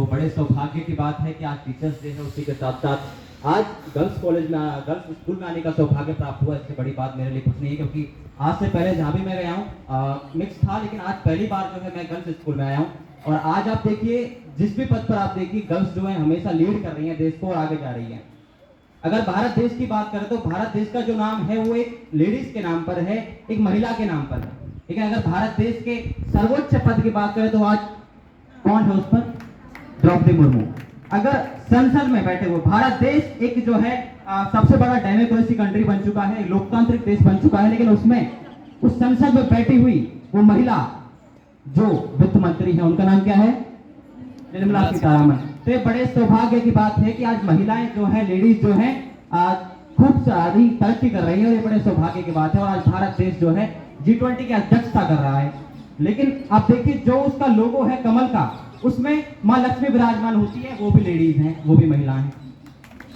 बड़े सौभाग्य की बात है कि आज टीचर्स डे है, उसी के साथ साथ आज गर्ल्स कॉलेज में गर्ल्स स्कूल में आने का सौभाग्य प्राप्त हुआ। इससे बड़ी बात मेरे लिए कुछ नहीं है, क्योंकि आज से पहले जहाँ भी मैं गया हूँ मिक्स था, लेकिन आज पहली बार जो है मैं गर्ल्स स्कूल में आया हूँ। और आज आप देखिए, जिस भी पद पर आप देखिए, गर्ल्स जो है हमेशा लीड कर रही हैं देश को और आगे जा रही हैं। अगर भारत देश की बात करें तो भारत देश का जो नाम है वो एक लेडीज के नाम पर है, एक महिला के नाम पर है। लेकिन अगर भारत देश के सर्वोच्च पद की बात करें तो आज कौन है उस पर? द्रौपदी मुर्मू। अगर संसद में बैठे हुए, भारत देश एक जो है सबसे बड़ा डेमोक्रेसी कंट्री बन चुका है, लोकतांत्रिक देश बन चुका है, लेकिन उसमें उस संसद में बैठी हुई वो महिला जो वित्त मंत्री है, उनका नाम क्या है? निर्मला सीतारमण। तो ये बड़े सौभाग्य की बात है कि आज महिलाएं जो है, लेडीज जो है खूब सारी तरक्की कर रही है, और ये बड़े सौभाग्य की बात है। और आज भारत देश जो है G20 की अध्यक्षता कर रहा है। लेकिन आप देखिए, जो उसका लोगो है कमल का, उसमें माँ लक्ष्मी विराजमान होती है, वो भी लेडीज हैं, वो भी महिला हैं।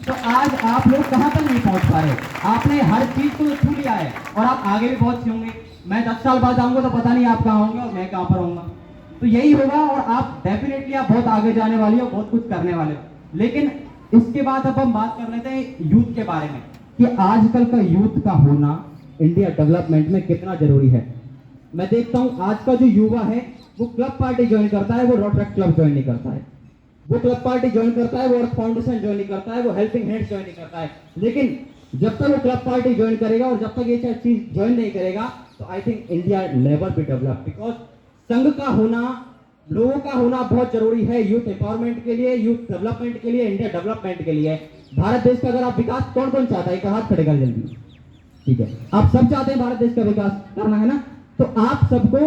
तो आज आप लोग कहां तक नहीं पहुंच पा रहे? आपने हर चीज को छू लिया है और आप आगे भी बहुत छूंगे। मैं 10 साल बाद आऊंगा तो पता नहीं आप कहां होंगे और मैं कहां पर होऊंगा। तो यही होगा, और आप डेफिनेटली आप बहुत आगे जाने वाली हो, बहुत कुछ करने वाले हो। लेकिन इसके बाद अब हम बात कर लेते हैं यूथ के बारे में, कि आजकल का यूथ का होना इंडिया डेवलपमेंट में कितना जरूरी है। मैं देखता हूं आज का जो युवा है वो क्लब पार्टी ज्वाइन करता है, वो रोटरी क्लब ज्वाइन नहीं करता है, वो क्लब पार्टी ज्वाइन करता है, वो अर्थ फाउंडेशन ज्वाइन नहीं करता है, वो हेल्पिंग हैंड्स ज्वाइन नहीं करता है। लेकिन जब तक वो क्लब पार्टी ज्वाइन करेगा और जब तक ये चीज ज्वाइन नहीं करेगा, तो I think India never be develop. Because संघ का होना, लोगों का होना बहुत जरूरी है यूथ एम्पावरमेंट के लिए, यूथ डेवलपमेंट के लिए, इंडिया डेवलपमेंट के लिए। भारत देश का अगर आप विकास, कौन कौन चाहता है? एक हाथ खड़े कर जल्दी। ठीक है, आप सब चाहते हैं भारत देश का विकास करना, है ना? तो आप सबको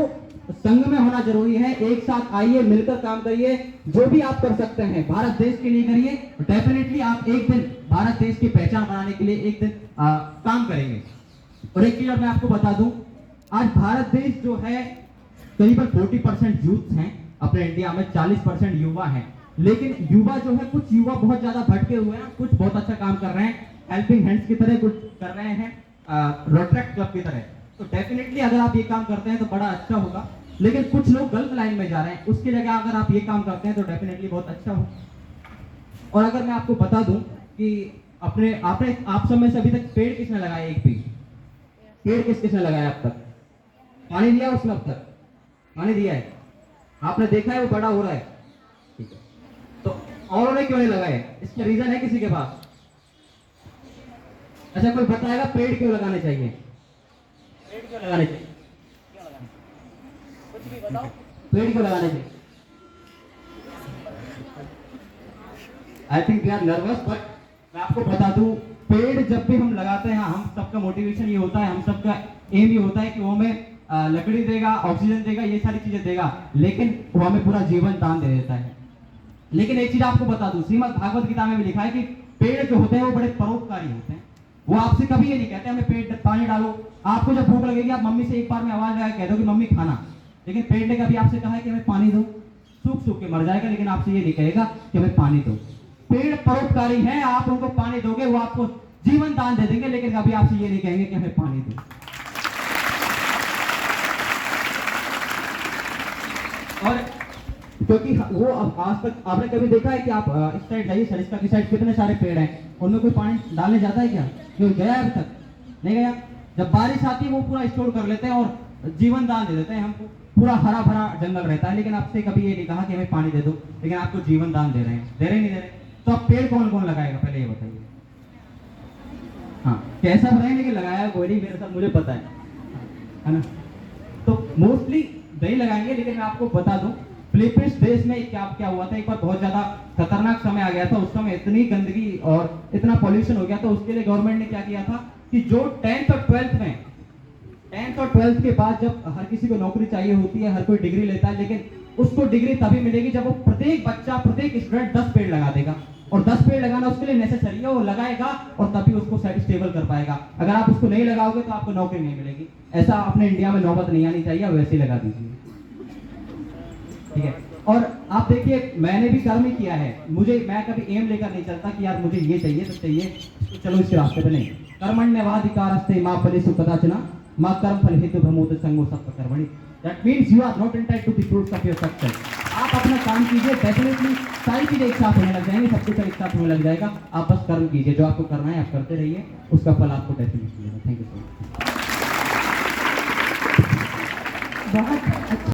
संघ में होना जरूरी है। एक साथ आइए, मिलकर काम करिए, जो भी आप कर सकते हैं भारत देश के लिए करिए। डेफिनेटली आप एक दिन भारत देश की पहचान बनाने के लिए एक दिन काम करेंगे। और एक चीज और मैं आपको बता दूं, आज भारत देश जो है करीबन 40% यूथ हैं अपने इंडिया में, 40% युवा हैं। लेकिन युवा जो है, कुछ युवा बहुत ज्यादा भटके हुए हैं, कुछ बहुत अच्छा काम कर रहे हैं, हेल्पिंग हैंड्स की तरह कुछ कर रहे हैं, रोटरी क्लब की तरह। तो डेफिनेटली अगर आप ये काम करते हैं तो बड़ा अच्छा होगा। लेकिन कुछ लोग गलत लाइन में जा रहे हैं, उसकी जगह अगर आप ये काम करते हैं तो डेफिनेटली बहुत अच्छा हो। और अगर मैं आपको बता दूं कि आप सब में से अभी तक पेड़ किसने लगाया? एक भी पेड़ किसने लगाया अब तक? पानी दिया उसने? अब तक पानी दिया है? आपने देखा है वो बड़ा हो रहा है? ठीक है, तो औरों ने क्यों नहीं लगाए? इसका रीजन है किसी के पास? अच्छा, कोई बताएगा पेड़ क्यों लगाने चाहिए? पेड़ क्यों लगाने चाहिए? कुछ भी बताओ, पेड़ क्यों लगाने चाहिए? I think we are nervous, but मैं आपको बता दूं, पेड़ जब भी हम लगाते हैं, हम सबका मोटिवेशन ये होता है, हम सबका एम ये होता है कि वो हमें लकड़ी देगा, ऑक्सीजन देगा, ये सारी चीजें देगा, लेकिन वो हमें पूरा जीवन दान दे देता है। लेकिन एक चीज आपको बता दूं, श्रीमद् भागवत गीता में भी लिखा है कि पेड़ जो होते हैं वो बड़े परोपकारी होते हैं। वो आपसे कभी ये नहीं कहते हमें पेड़ पानी डालो। आपको जब भूख लगेगी, आप मम्मी से एक बार में आवाज लगा कह दो कि मम्मी खाना। लेकिन पेड़ ने कभी आपसे कहा है कि हमें पानी दो? सूख सूख के मर जाएगा, लेकिन आपसे ये नहीं कहेगा कि हमें पानी दो। पेड़ परोपकारी हैं, आप उनको पानी दोगे, वो आपको जीवन दान दे देंगे, लेकिन कभी आपसे ये नहीं कहेंगे कि हमें पानी दो। और क्योंकि वो आज तक आपने कभी देखा है कि आप इस साइड जाइए, सरिस्का की साइड, कितने सारे पेड़ हैं, उनमें कोई पानी डालने जाता है क्या? क्यों गया अभी तक? नहीं गया। जब बारिश आती है वो पूरा स्टोर कर लेते हैं और जीवन दान दे देते हैं हमको, पूरा हरा भरा जंगल रहता है। लेकिन आपसे कभी ये नहीं कहा कि हमें पानी दे दो, लेकिन आपको जीवन दान दे रहे हैं। दे रहे नहीं दे रहे? तो अब पेड़ कौन कौन लगाएगा पहले ये बताइए? हाँ, कैसा बताएंगे, लेकिन लगाया कोई नहीं, मेरे साथ मुझे पता है ना? तो मोस्टली नहीं लगाएंगे। लेकिन मैं आपको बता दूं, फिलीपींस देश में क्या हुआ था, एक बार बहुत ज्यादा खतरनाक समय आ गया था। उस समय इतनी गंदगी और इतना पॉल्यूशन हो गया था। उसके लिए गवर्नमेंट ने क्या किया था कि जो 10th और 12th के बाद जब हर किसी को नौकरी चाहिए होती है, हर कोई डिग्री लेता है, लेकिन उसको डिग्री तभी मिलेगी जब वो प्रत्येक बच्चा, प्रत्येक स्टूडेंट 10 पेड़ लगा देगा। और 10 पेड़ लगाना उसके लिए नेसेसरी है, वो लगाएगा और तभी उसको स्टेबल कर पाएगा। अगर आप उसको नहीं लगाओगे तो आपको नौकरी नहीं मिलेगी। ऐसा अपने इंडिया में नौबत नहीं आनी चाहिए, वैसे ही लगा दीजिए, ठीक है? और आप देखिए, मैंने भी कर्म ही किया है। मैं कभी एम लेकर नहीं चलता कि यार मुझे ये चाहिए तो चाहिए, तो चलो इसके रास्ते पे नहीं। कर्मण्यवाधिकारस्ते मा फलेषु कदाचन मा कर्म फल हेतु भ्रमोत संगो सत्व कर्मणि। That means you are not entitled to the fruits of your success. आप अपना काम कीजिए, डेफिनेटली सारी चीजें एक साथ होने लग जाएंगी, सब कुछ एक साथ होने लग जाएगा। आप बस कर्म कीजिए, जो आपको करना है आप करते रहिए, उसका फल आपको डेफिनेटली मिलेगा। Thank you so much. बहुत अच्छा